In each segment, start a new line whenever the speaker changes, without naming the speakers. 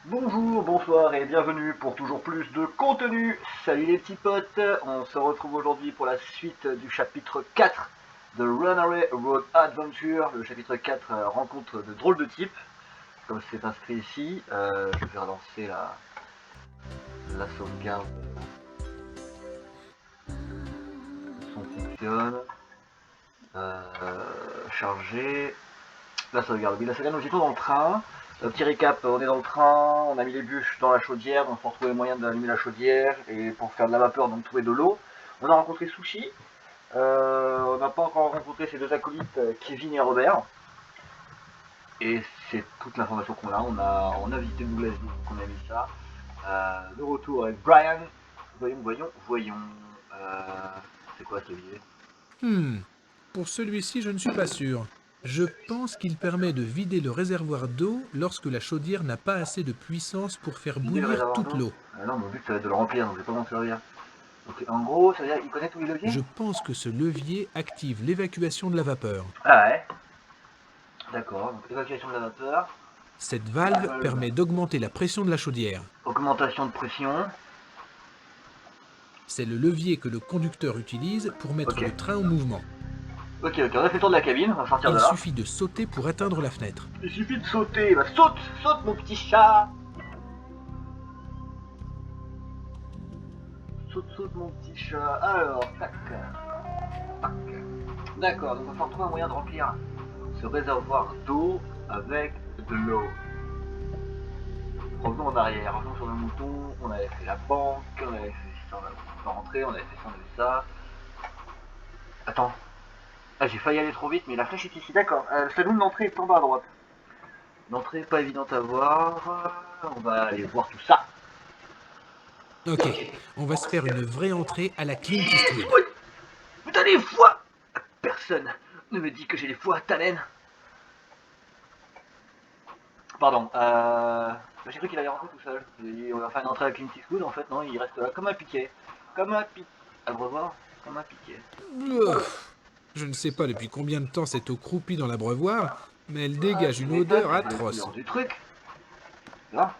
Bonjour, bonsoir et bienvenue pour toujours plus de contenu. Salut les petits potes, on se retrouve aujourd'hui pour la suite du chapitre 4 de Runaway Road Adventure. Le chapitre 4, rencontre de drôles de types, comme c'est inscrit ici. Je vais relancer la sauvegarde. Le son fonctionne. Charger. La sauvegarde. Oui, la sauvegarde, nous étions dans le train. Petit récap, on est dans le train, on a mis les bûches dans la chaudière, donc pour trouver le moyen d'allumer la chaudière et pour faire de la vapeur, donc trouver de l'eau. On a rencontré Sushi, on n'a pas encore rencontré ses deux acolytes, Kevin et Robert. Et c'est toute l'information qu'on a. On a visité Douglas, donc on a mis ça. De retour avec Brian. Voyons. C'est quoi ce billet?
Hmm, pour celui-ci, je ne suis pas sûr. Je pense qu'il permet de vider le réservoir d'eau lorsque la chaudière n'a pas assez de puissance pour faire
Vider le
bouillir
réservoir
toute
d'eau.
l'eau.
Non, mon but ça va être de le remplir, donc je vais pas m'en servir. Donc en gros, ça veut dire qu'il connaît tous les leviers.
Je pense que ce levier active l'évacuation de la vapeur.
Ah ouais. D'accord, donc évacuation de la vapeur,
Cette valve
valve,
permet d'augmenter la pression de la chaudière.
augmentation de pression.
C'est le levier que le conducteur utilise pour mettre
Ok.
le train en mouvement.
Ok, on a fait le tour de la cabine, on va sortir de
Il
là.
suffit de sauter pour atteindre la fenêtre.
Il suffit de sauter, bah saute mon petit chat. Saute mon petit chat. Alors, tac, tac. D'accord, donc on va falloir trouver un moyen de remplir ce réservoir d'eau avec de l'eau. Revenons en arrière, revenons sur le mouton, on avait fait la banque, on avait fait ça, on va rentrer, on avait fait ça, on avait ça. Attends, ah, j'ai failli aller trop vite, mais la flèche est ici, d'accord. Le saloon d'entrée est en bas à droite. L'entrée pas évidente à voir. On va aller voir tout ça.
Ok, on va se faire une vraie entrée à la Clint Eastwood.
Oui, putain les foies. Personne ne me dit que j'ai les foies à talène. Pardon. J'ai cru qu'il allait rentrer tout seul. On va faire une entrée à Clint Eastwood, en fait, non, il reste là comme un piquet. Comme un piquet. À revoir, comme un piquet.
Ouf. Je ne sais pas depuis combien de temps cette eau croupit dans l'abreuvoir, mais elle
Ah,
dégage
tu
une
m'étonnes,
odeur
ça fait la couleur
atroce.
du truc. Là.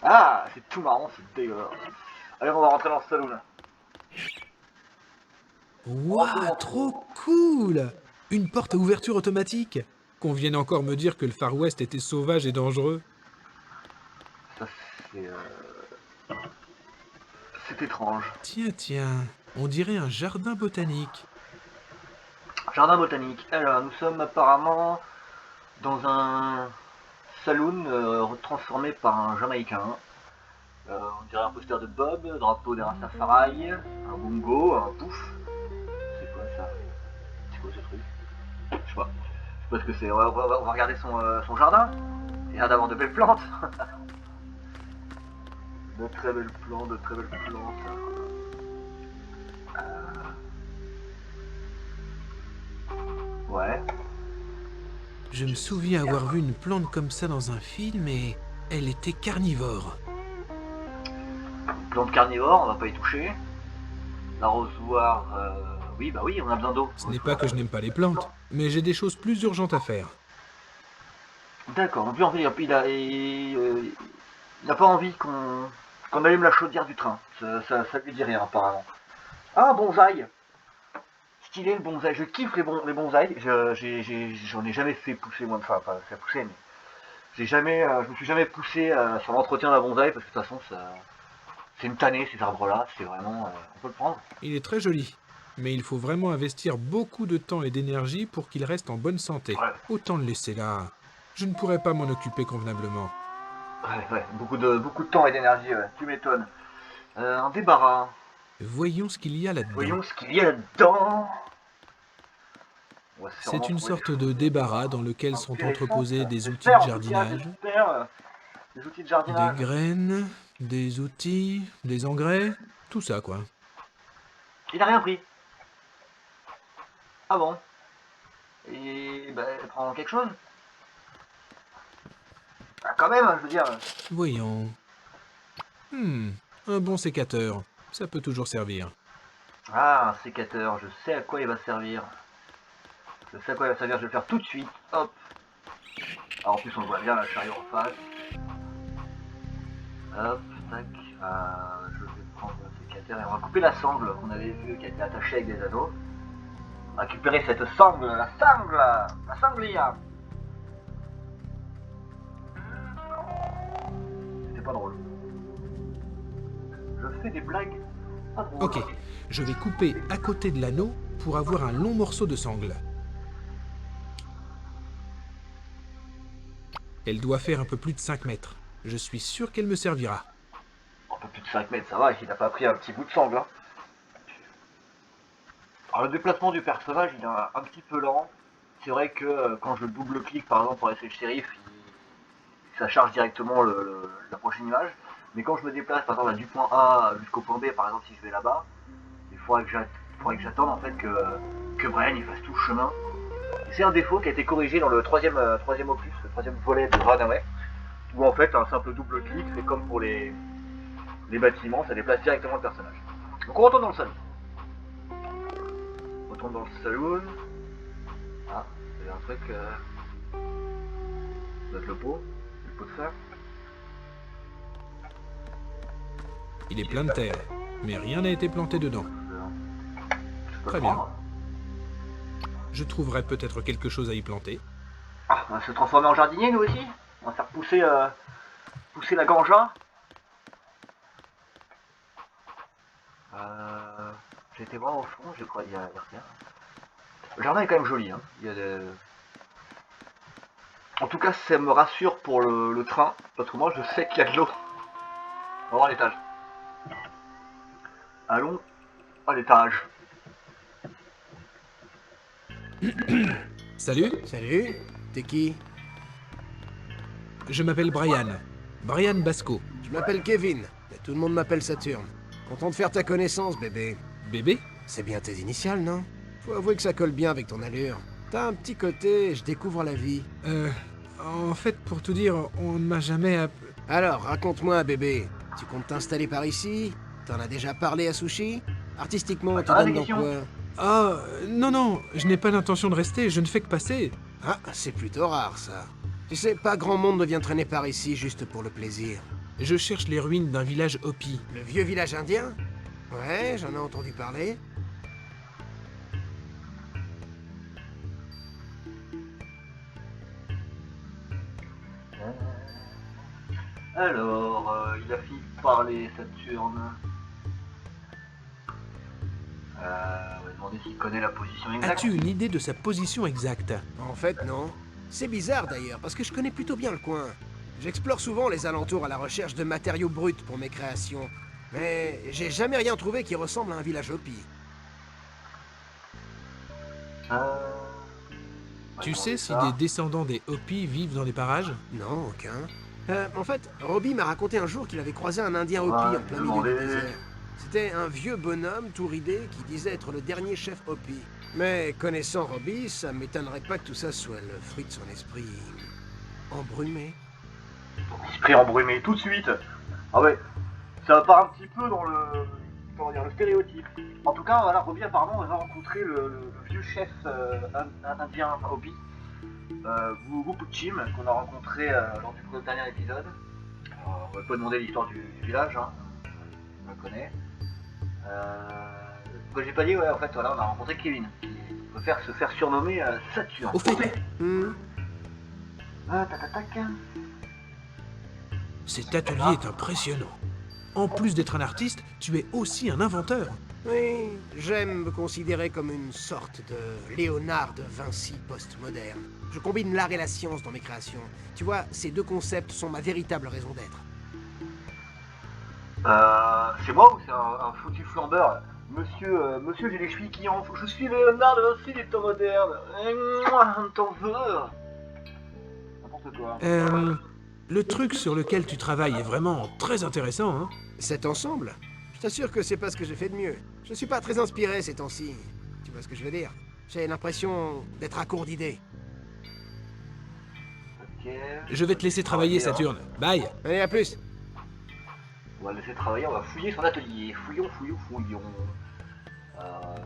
Ah, c'est tout marrant, c'est dégueulasse. Allez, on va rentrer dans ce saloon.
Waouh, trop
Rentrons.
cool! Une porte à ouverture automatique. Qu'on vienne encore me dire que le Far West était sauvage et dangereux.
Ça, c'est. C'est étrange.
Tiens, on dirait un jardin botanique.
Jardin botanique. Alors, nous sommes apparemment dans un saloon transformé par un Jamaïcain. On dirait un poster de Bob, drapeau des Rastafari, un bongo, un pouf. C'est quoi ça? C'est quoi ce truc? Je sais pas. Je sais pas ce que c'est. On va regarder son jardin. Il y a d'avoir de belles plantes. De très belles plantes, de très belles plantes. Ouais.
Je me souviens avoir vu une plante comme ça dans un film et elle était carnivore.
Une plante carnivore, on va pas y toucher. L'arrosoir, oui, bah oui, on a besoin d'eau.
Ce
On va
n'est
trouver
pas que je n'aime pas les plantes, mais j'ai des choses plus urgentes à faire.
D'accord, donc lui en fait il n'a pas envie qu'on allume la chaudière du train. Ça lui dit rien apparemment. Ah, bonsaï. Stylé le bonsaï, je kiffe les bonsaïs. J'en ai jamais fait pousser moi, enfin pas fait pousser, mais je me suis jamais poussé sur l'entretien d'un bonsaï parce que de toute façon c'est une tannée ces arbres-là, c'est vraiment, on peut le prendre.
Il est très joli, mais il faut vraiment investir beaucoup de temps et d'énergie pour qu'il reste en bonne santé.
Ouais,
Autant le laisser là. Je ne pourrais pas m'en occuper convenablement.
ouais, beaucoup de temps et d'énergie, ouais, tu m'étonnes. Un débarras.
Voyons ce qu'il y a là-dedans.
Voyons ce qu'il y a là-dedans. On va
C'est
sûrement
une
trouver des
sorte
choses
de débarras dans lequel sont
intéressantes.
entreposés des outils de
J'espère, en tout cas,
jardinage,
j'espère. Des outils de
des
jardinage.
graines, des outils, des engrais, tout ça quoi.
Il n'a rien pris. Ah bon? Et ben, prend quelque chose? Ah, quand même, je veux dire.
Voyons. Un bon sécateur. Ça peut toujours servir.
Ah, un sécateur, je sais à quoi il va servir. Je sais à quoi il va servir, je vais le faire tout de suite. Hop. Alors, en plus, on voit bien la chariot en face. Hop, tac. Je vais prendre le sécateur et on va couper la sangle qu'on avait vue qui a été attachée avec des anneaux. Récupérer cette sangle, la sanglia. C'était pas drôle. Je fais des blagues pas drôles.
Ok, je vais couper à côté de l'anneau pour avoir un long morceau de sangle. Elle doit faire un peu plus de 5 mètres. Je suis sûr qu'elle me servira.
Un peu plus de 5 mètres, ça va, il n'a pas pris un petit bout de sangle. Hein. Alors le déplacement du personnage, il est un petit peu lent. C'est vrai que quand je double-clique par exemple pour essayer le shérif, ça charge directement la prochaine image. Mais quand je me déplace par exemple du point A jusqu'au point B, par exemple si je vais là-bas, il faudrait que j'attende en fait que Brian il fasse tout le chemin. C'est un défaut qui a été corrigé dans le troisième opus, le troisième volet de Runaway, où en fait un simple double clic fait comme pour les bâtiments, ça déplace directement le personnage. Donc on retourne dans le salon. On retourne dans le salon. Ah, il y a un truc. Ça doit être le pot de fer.
Il est plein de terre, mais rien n'a été planté dedans. Très bien. Je trouverai peut-être quelque chose à y planter.
Ah, on va se transformer en jardinier nous aussi. On va faire pousser la ganja. J'ai été voir au fond, je crois il y a rien. Le jardin est quand même joli. Hein. Il y a des... En tout cas, ça me rassure pour le train, parce que moi je sais qu'il y a de l'eau. On va voir l'étage. Allons à l'étage.
Salut,
Salut, t'es qui?
je m'appelle Brian. Brian Basco.
Je m'appelle Kevin, mais tout le monde m'appelle Saturne. Content de faire ta connaissance, bébé.
Bébé?
C'est bien tes initiales, non? Faut avouer que ça colle bien avec ton allure. T'as un petit côté, je découvre la vie.
En fait, pour tout dire, on ne m'a jamais
Alors, raconte-moi, bébé. Tu comptes t'installer par ici? T'en as déjà parlé à Sushi? Artistiquement, tu donnes dans quoi?
Ah, non, je n'ai pas l'intention de rester, je ne fais que passer.
Ah, c'est plutôt rare, ça. Tu sais, pas grand monde ne vient traîner par ici juste pour le plaisir.
Je cherche les ruines d'un village Hopi.
Le vieux village indien? Ouais, j'en ai entendu parler.
Alors, il a fini de parler, Saturne. On va demander s'il connaît la position exacte.
As-tu une idée de sa position exacte?
En fait, non. C'est bizarre d'ailleurs, parce que je connais plutôt bien le coin. J'explore souvent les alentours à la recherche de matériaux bruts pour mes créations. Mais j'ai jamais rien trouvé qui ressemble à un village Hopi.
Tu sais si des descendants des Hopi vivent dans les parages?
Non, aucun. En fait, Robbie m'a raconté un jour qu'il avait croisé un indien Hopi en plein milieu du désert. C'était un vieux bonhomme tout ridé qui disait être le dernier chef Hopi. Mais connaissant Robbie, ça m'étonnerait pas que tout ça soit le fruit de son esprit embrumé.
Esprit embrumé tout de suite. Ah ouais, ça part un petit peu dans le stéréotype. En tout cas, voilà, Robbie apparemment on a rencontré le vieux chef indien Hopi, Gugu Puchim, qu'on a rencontré lors du dernier épisode. On va pas demander l'histoire du village, hein. On le connaît. Ce que j'ai pas dit, ouais, en fait, voilà, on a rencontré Kevin, qui préfère se faire surnommer Saturne.
Au fait,
Tac.
cet atelier est impressionnant. En plus d'être un artiste, tu es aussi un inventeur.
Oui, j'aime me considérer comme une sorte de Léonard de Vinci postmoderne. Je combine l'art et la science dans mes créations. Tu vois, ces deux concepts sont ma véritable raison d'être.
C'est moi ou c'est un foutu flambeur? Monsieur, j'ai les chevilles qui enflent. Je suis Léonard de Vinci des temps modernes. Et moi, on t'en veut. N'importe quoi.
Le truc sur lequel tu travailles est vraiment très intéressant, hein?
Cet ensemble? Je t'assure que c'est pas ce que j'ai fait de mieux. Je suis pas très inspiré ces temps-ci. Tu vois ce que je veux dire? J'ai l'impression d'être à court d'idées.
Ok.
Je vais te laisser travailler, Saturne. Bye.
Allez, à plus.
On va le laisser travailler, on va fouiller son atelier. Fouillons.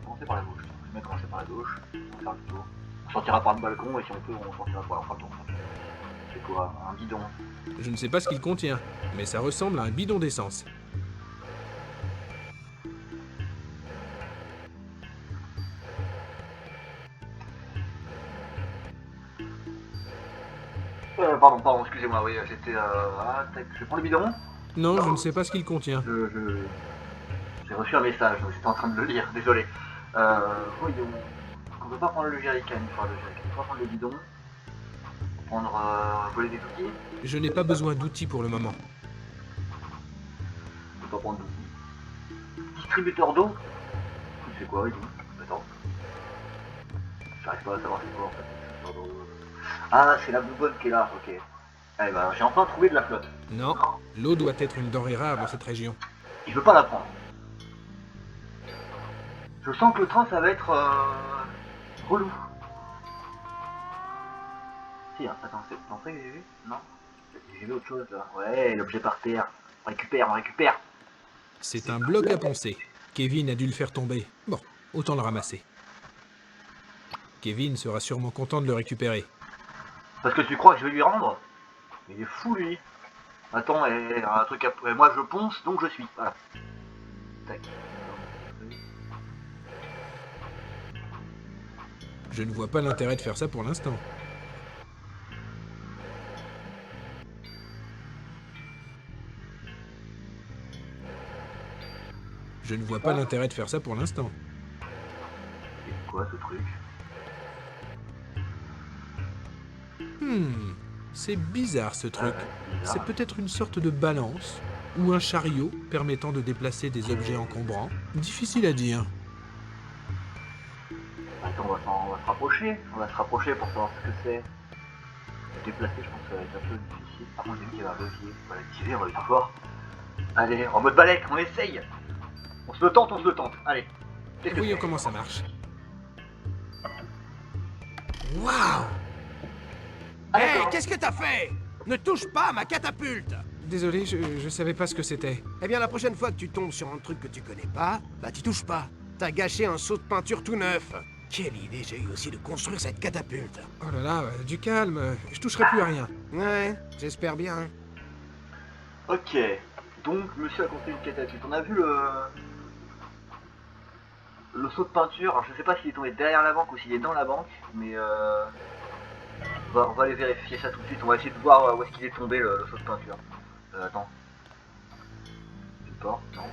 Commencer par la gauche. Je vais commencer par la gauche. On va faire le tour. On sortira par le balcon et si on peut, on sortira par le tour. C'est quoi? Un bidon.
Je ne sais pas ce qu'il contient, mais ça ressemble à un bidon d'essence.
Pardon, excusez-moi, oui, j'étais... Ah, tac, je prends le bidon.
Non, je ne sais pas ce qu'il contient.
J'ai reçu un message, donc j'étais en train de le lire, désolé. Voyons. On peut pas prendre le jerrycan, on peut pas prendre le bidon. Prendre... voler des outils.
Je n'ai pas besoin d'outils pour le moment.
On peut pas prendre d'outils. Distributeur d'eau. C'est quoi, il dit? Attends. J'arrive pas à savoir c'est quoi en fait. Ah, c'est la boubonne qui est là, ok. Allez, bah j'ai enfin trouvé de la flotte.
Non, l'eau doit être une denrée rare dans cette région.
Je veux pas la prendre. Je sens que le train ça va être relou. Si, hein, attends, c'est l'entrée que j'ai vu? Non? J'ai vu autre chose là. Ouais, l'objet par terre. On récupère.
C'est un bloc à poncer. Kevin a dû le faire tomber. Bon, autant le ramasser. Kevin sera sûrement content de le récupérer.
Parce que tu crois que je vais lui rendre? Il est fou lui. Attends, un truc après. Moi je ponce, donc je suis. Voilà. Tac.
Je ne vois pas l'intérêt de faire ça pour l'instant. Je ne vois pas l'intérêt de faire ça pour l'instant.
C'est quoi ce truc?
C'est bizarre ce truc.
Bizarre.
C'est peut-être une sorte de balance, ou un chariot permettant de déplacer des objets encombrants. Difficile à dire.
Attends, on va se rapprocher. On va se rapprocher pour savoir ce que c'est. Déplacer, je pense que ça va être un peu difficile. Par contre, j'ai vu qu'il y avait un levier. On va l'activer, on va le voir. Allez, en mode balèque, on essaye. On se le tente. Allez. Qu'est-ce que
Voyons
c'est?
comment ça marche. Waouh!
Hé, qu'est-ce que t'as fait? Ne touche pas à ma catapulte!
Désolé, je savais pas ce que c'était.
Eh bien, la prochaine fois que tu tombes sur un truc que tu connais pas, bah t'y touches pas. T'as gâché un seau de peinture tout neuf. Quelle idée j'ai eu aussi de construire cette catapulte.
Oh là là, du calme, je toucherai plus à rien.
Ouais, j'espère bien.
Ok. Donc, monsieur a construit une catapulte. On a vu le seau de peinture. Alors, je sais pas s'il est tombé derrière la banque ou s'il est dans la banque, mais on va aller vérifier ça tout de suite. On va essayer de voir où est-ce qu'il est tombé le seau de peinture. Attends. Une porte? Non.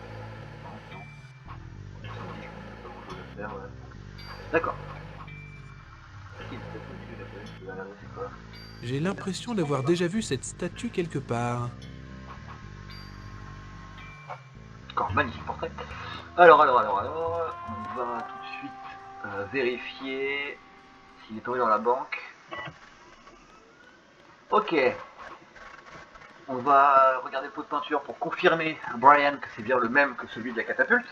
Ça me dit que c'est pas grand chose à faire, ouais. D'accord. Je vais regarder c'est quoi.
J'ai l'impression d'avoir déjà vu cette statue quelque part.
Encore magnifique portrait. Alors, on va tout de suite vérifier s'il est tombé dans la banque. Ok. On va regarder le pot de peinture pour confirmer à Brian que c'est bien le même que celui de la catapulte.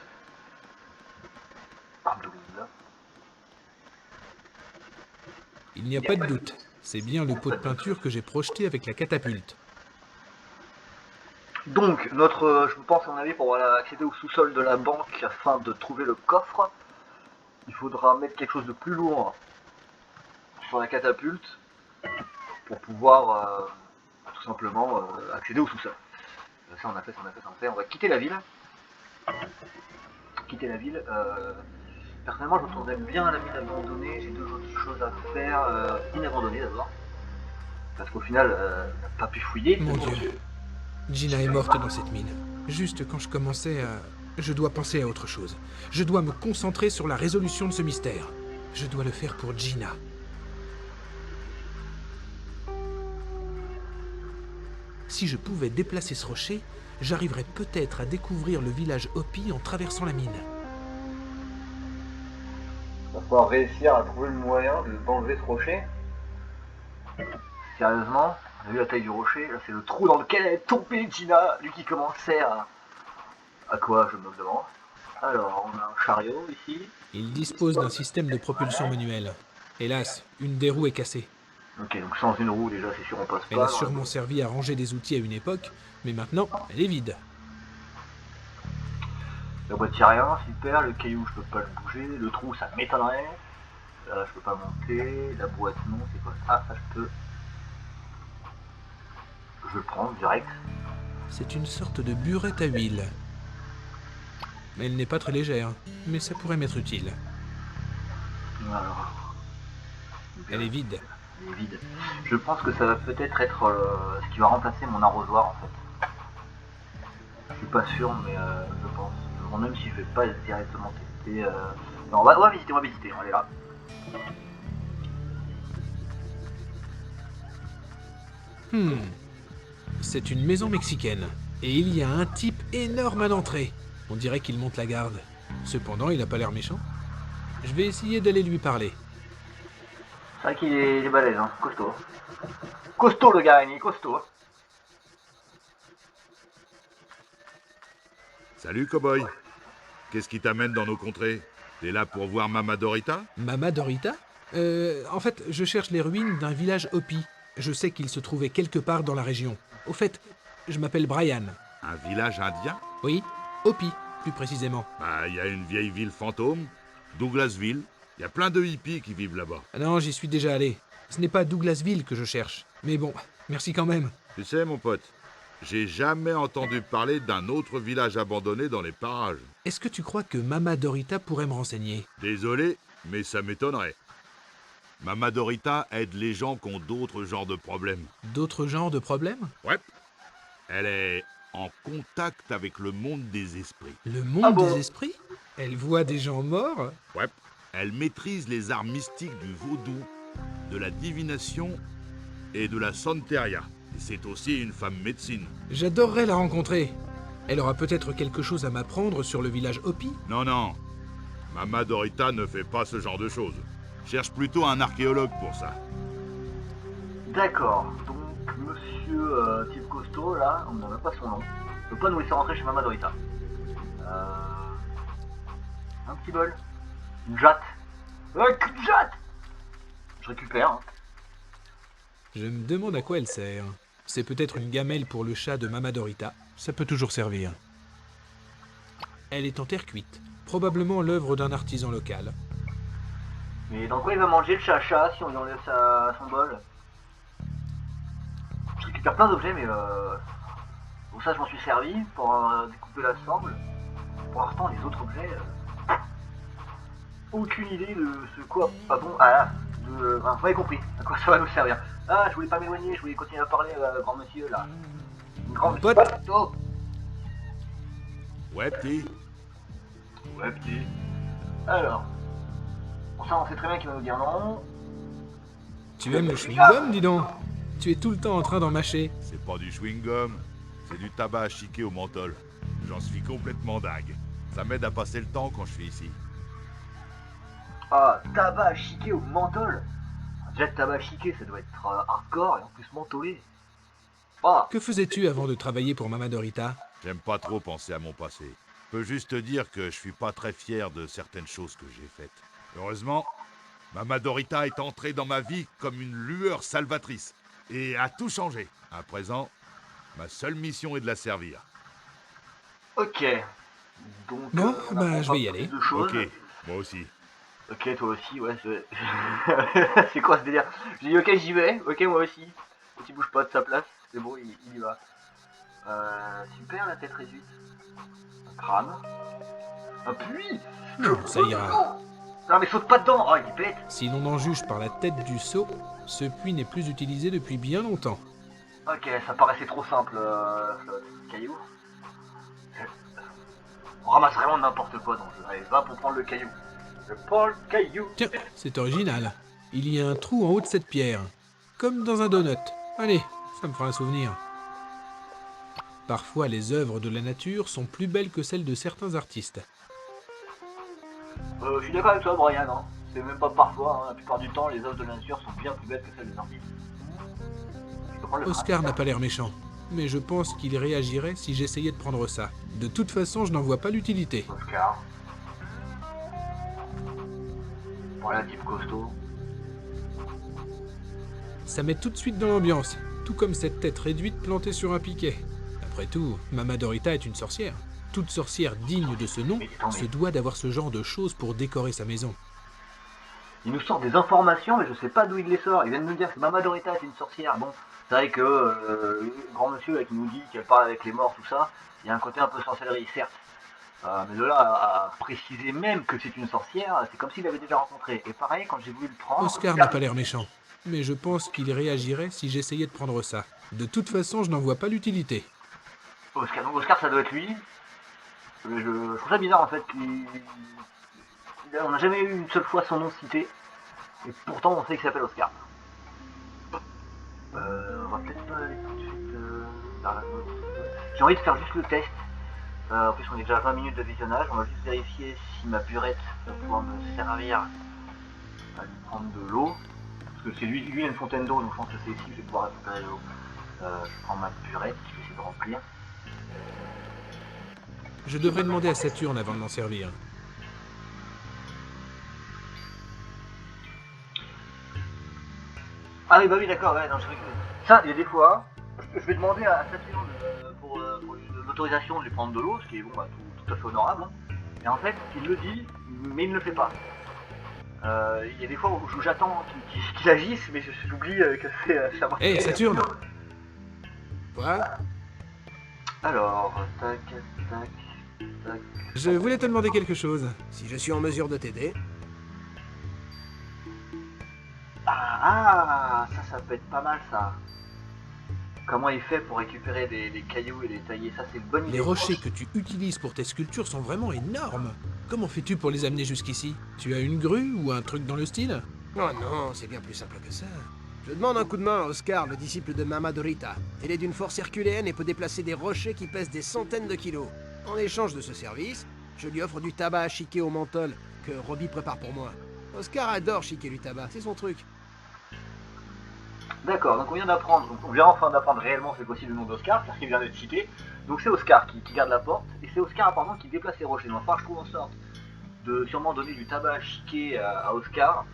Il n'y a pas de doute. C'est bien le pot de peinture que j'ai projeté avec la catapulte.
Donc, je pense à mon avis, pour accéder au sous-sol de la banque afin de trouver le coffre, il faudra mettre quelque chose de plus lourd sur la catapulte pour pouvoir tout simplement accéder au sous-sol. Ça on a fait. On va quitter la ville. Personnellement, je retournerais bien à la mine abandonnée. J'ai deux autres choses à faire. Inabandonnée d'abord. Parce qu'au final, t'as pas pu fouiller.
Mon Dieu. Gina est morte dans cette mine. Juste quand je commençais à... Je dois penser à autre chose. Je dois me concentrer sur la résolution de ce mystère. Je dois le faire pour Gina. Si je pouvais déplacer ce rocher, j'arriverais peut-être à découvrir le village Hopi en traversant la mine.
Il va falloir réussir à trouver le moyen d'enlever ce rocher. Sérieusement, on a vu la taille du rocher, là c'est le trou dans lequel elle est tombée Gina, lui qui commençait à quoi je me demande. Alors, on a un chariot ici.
Il dispose d'un système de propulsion manuelle. Hélas, une des roues est cassée.
Ok, donc sans une roue déjà c'est sûr on passe pas.
Elle a sûrement servi à ranger des outils à une époque, mais maintenant, elle est vide.
La boîte y a rien, super, le caillou je peux pas le bouger, le trou ça m'étonnerait. Là je peux pas monter, la boîte non, c'est quoi? Ah ça je peux. Je prends direct.
C'est une sorte de burette à huile. Elle n'est pas très légère, mais ça pourrait m'être utile.
Alors,
Elle est vide.
elle est vide. Je pense que ça va peut-être être ce qui va remplacer mon arrosoir en fait. Je suis pas sûr, mais je pense. Bon, même si je vais pas directement tester. Non, on va visiter, on est là.
C'est une maison mexicaine. Et il y a un type énorme à l'entrée. On dirait qu'il monte la garde. Cependant, il n'a pas l'air méchant. Je vais essayer d'aller lui parler.
C'est vrai qu'il est balèze, hein, costaud. Costaud le gars, il est costaud.
Salut, cowboy. Qu'est-ce qui t'amène dans nos contrées? T'es là pour voir Mama Dorita?
Mama Dorita? En fait, je cherche les ruines d'un village Hopi. Je sais qu'il se trouvait quelque part dans la région. Au fait, je m'appelle Brian.
Un village indien?
Oui, Hopi, plus précisément.
Bah, il y a une vieille ville fantôme, Douglasville. Il y a plein de hippies qui vivent là-bas.
Ah non, j'y suis déjà allé. Ce n'est pas Douglasville que je cherche. Mais bon, merci quand même.
Tu sais, mon pote, j'ai jamais entendu parler d'un autre village abandonné dans les parages.
Est-ce que tu crois que Mama Dorita pourrait me renseigner?
Désolé, mais ça m'étonnerait. Mama Dorita aide les gens qui ont d'autres genres de problèmes.
D'autres genres de problèmes?
Ouais. Elle est en contact avec le monde des esprits.
Le monde
Ah bon?
des esprits? Elle voit des gens morts?
Ouais. Elle maîtrise les arts mystiques du vaudou, de la divination et de la santeria. Et c'est aussi une femme médecine.
J'adorerais la rencontrer. Elle aura peut-être quelque chose à m'apprendre sur le village Hopi?
Non, non. Mama Dorita ne fait pas ce genre de choses. Cherche plutôt un archéologue pour ça.
D'accord, donc monsieur type costaud là, on n'a même pas son nom. Il peut pas nous laisser rentrer chez Mama Dorita. Un petit bol. Une jatte. Une jatte. Je récupère. Hein.
Je me demande à quoi elle sert. C'est peut-être une gamelle pour le chat de Mama Dorita. Ça peut toujours servir. Elle est en terre cuite. Probablement l'œuvre d'un artisan local.
Mais dans quoi il va manger le chat si on lui enlève son bol? Je récupère plein d'objets, mais pour ça je m'en suis servi pour découper la sangle. Pour l'instant, les autres objets, aucune idée de ce quoi. Ah bon, ah là, enfin, vous m'avez compris à quoi ça va nous servir. Ah, je voulais pas m'éloigner, je voulais continuer à parler, grand monsieur là. Grand
Pote.
Oh.
Ouais, petit.
Ouais, petit. Alors. Bon, ça, on sait très bien qu'il va nous dire non.
Tu aimes le chewing-gum, dis donc? Tu es tout le temps en train d'en mâcher.
C'est pas du chewing-gum, c'est du tabac à chiquer au menthol. J'en suis complètement dingue. Ça m'aide à passer le temps quand je suis ici.
Ah, tabac chiqué au menthol. Déjà, le tabac chiqué, ça doit être hardcore et en plus mentholé. Ah,
Que faisais-tu avant de travailler pour Mama Dorita?
J'aime pas trop penser à mon passé. Je peux juste te dire que je suis pas très fier de certaines choses que j'ai faites. Heureusement, Mama Dorita est entrée dans ma vie comme une lueur salvatrice et a tout changé. À présent, ma seule mission est de la servir.
ok. Donc,
Bon,
on
bah,
apprend
je
pas
vais y
plus
aller.
de choses.
Ok, moi aussi.
Ok, toi aussi, ouais. C'est quoi ce délire? J'ai dit ok, j'y vais. Ok, moi aussi. Il bouge pas de sa place. C'est bon, il y va. Super, la tête réduite. Un crâne. Un puits.
Non, ça ira.
Non mais saute pas dedans. Oh, il est bête.
Si l'on en juge par la tête du seau, ce puits n'est plus utilisé depuis bien longtemps.
Ok, ça paraissait trop simple, caillou. On ramasse vraiment n'importe quoi dans le jeu. Allez, va pour prendre le caillou. Je prends le caillou.
Tiens, c'est original. Il y a un trou en haut de cette pierre. Comme dans un donut. Allez, ça me fera un souvenir. Parfois, les œuvres de la nature sont plus belles que celles de certains artistes.
Je suis d'accord avec toi, Brian. Hein. C'est même pas parfois. Hein. La plupart du temps, les œuvres de la nature sont bien plus belles que celles des artistes. Je peux prendre le
Oscar
crâne.
n'a pas l'air méchant. Mais je pense qu'il réagirait si j'essayais de prendre ça. De toute façon, je n'en vois pas l'utilité.
Oscar. Voilà, type costaud.
Ça met tout de suite dans l'ambiance. Tout comme cette tête réduite plantée sur un piquet. Après tout, Mama Dorita est une sorcière. Toute sorcière digne de ce nom se doit d'avoir ce genre de choses pour décorer sa maison.
Il nous sort des informations, mais je sais pas d'où il les sort. Il vient de nous dire que Mama Dorita est une sorcière. Bon, C'est vrai que le grand monsieur là, qui nous dit qu'elle parle avec les morts, tout ça, il y a un côté un peu sorcellerie, certes. Mais de là à préciser même que c'est une sorcière, c'est comme s'il l'avait déjà rencontré. Et pareil, quand j'ai voulu le prendre...
Oscar n'a pas l'air méchant, mais je pense qu'il réagirait si j'essayais de prendre ça. De toute façon, je n'en vois pas l'utilité.
Oscar, donc Oscar, ça doit être lui. Mais je trouve ça bizarre en fait on n'a jamais eu une seule fois son nom cité. Et pourtant, on sait qu'il s'appelle Oscar. On va peut-être pas aller tout de suite vers la note. J'ai envie de faire juste le test. En plus, on est déjà à 20 minutes de visionnage. On va juste vérifier si ma burette va pouvoir me servir à lui prendre de l'eau. Parce que c'est lui, il a une fontaine d'eau, donc je pense que c'est ici que je vais pouvoir récupérer l'eau. Je prends ma burette, je vais essayer de remplir.
Je devrais demander à Saturne avant de m'en servir.
Ah oui, bah oui, d'accord, ouais, non, je rigole. Ça, il y a des fois, je vais demander à Saturne pour l'autorisation de lui prendre de l'eau, ce qui est bon, bah, tout à fait honorable. Hein. Et en fait, il le dit, mais il ne le fait pas. Il y a des fois où j'attends qu'il agisse, mais j'oublie que c'est à moi.
Hé, Saturne!
Quoi?
Alors, tac, tac, tac.
Je voulais te demander quelque chose.
Si je suis en mesure de t'aider.
Ah, ça peut être pas mal, ça. Comment il fait pour récupérer des cailloux et les tailler? Ça, c'est une bonne idée.
Les rochers que tu utilises pour tes sculptures sont vraiment énormes. Comment fais-tu pour les amener jusqu'ici? Tu as une grue ou un truc dans le style?
Oh non, c'est bien plus simple que ça. Je demande un coup de main à Oscar, le disciple de Mama Dorita. Il est d'une force herculéenne et peut déplacer des rochers qui pèsent des centaines de kilos. En échange de ce service, je lui offre du tabac à chiquer au menthol que Robbie prépare pour moi. Oscar adore chiquer du tabac, c'est son truc.
D'accord, donc on vient d'apprendre, on vient enfin d'apprendre réellement c'est possible le nom d'Oscar, car il vient d'être cité. Donc c'est Oscar qui garde la porte, et c'est Oscar apparemment qui déplace les rochers. Donc je trouve en sorte de sûrement donner du tabac à chiquer à Oscar,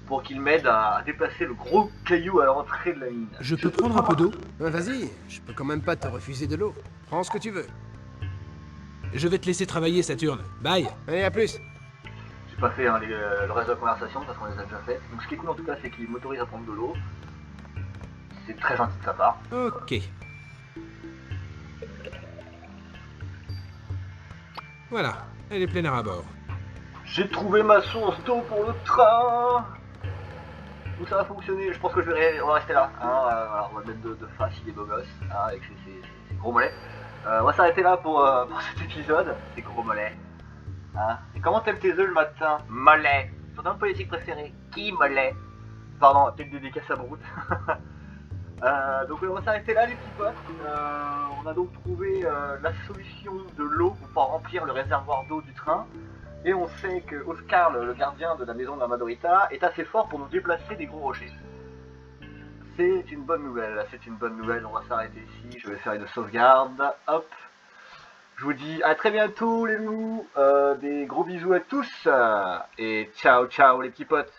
pour qu'il m'aide à déplacer le gros caillou à l'entrée de la mine.
Je peux prendre un peu d'eau?
Vas-y, je peux quand même pas te refuser de l'eau. Prends ce que tu veux.
Je vais te laisser travailler, Saturne. Bye!
Allez, à plus.
J'ai pas fait hein, le reste de la conversation parce qu'on les a déjà faites. Donc ce qui est cool en tout cas, c'est qu'il m'autorise à prendre de l'eau. C'est très gentil de sa part.
Ok. Voilà, elle est pleine à bord.
J'ai trouvé ma source d'eau pour le train. Où ça va fonctionner? Je pense que on va rester là. Hein, voilà, on va mettre de face, il est beau gosse, hein, avec ses gros mollets. On va s'arrêter là pour cet épisode. Ces gros mollets. Hein. Et comment t'aimes tes œufs le matin? Mollet. Ton homme politique préféré? Qui mollet? Pardon, peut-être dédicace à Brout. Donc on va s'arrêter là les petits potes. On a donc trouvé la solution de l'eau pour pouvoir remplir le réservoir d'eau du train. Et on sait que Oscar, le gardien de la maison de la Madorita, est assez fort pour nous déplacer des gros rochers. C'est une bonne nouvelle, c'est une bonne nouvelle. On va s'arrêter ici, je vais faire une sauvegarde. Hop. Je vous dis à très bientôt les loups. Des gros bisous à tous. Et ciao ciao les petits potes.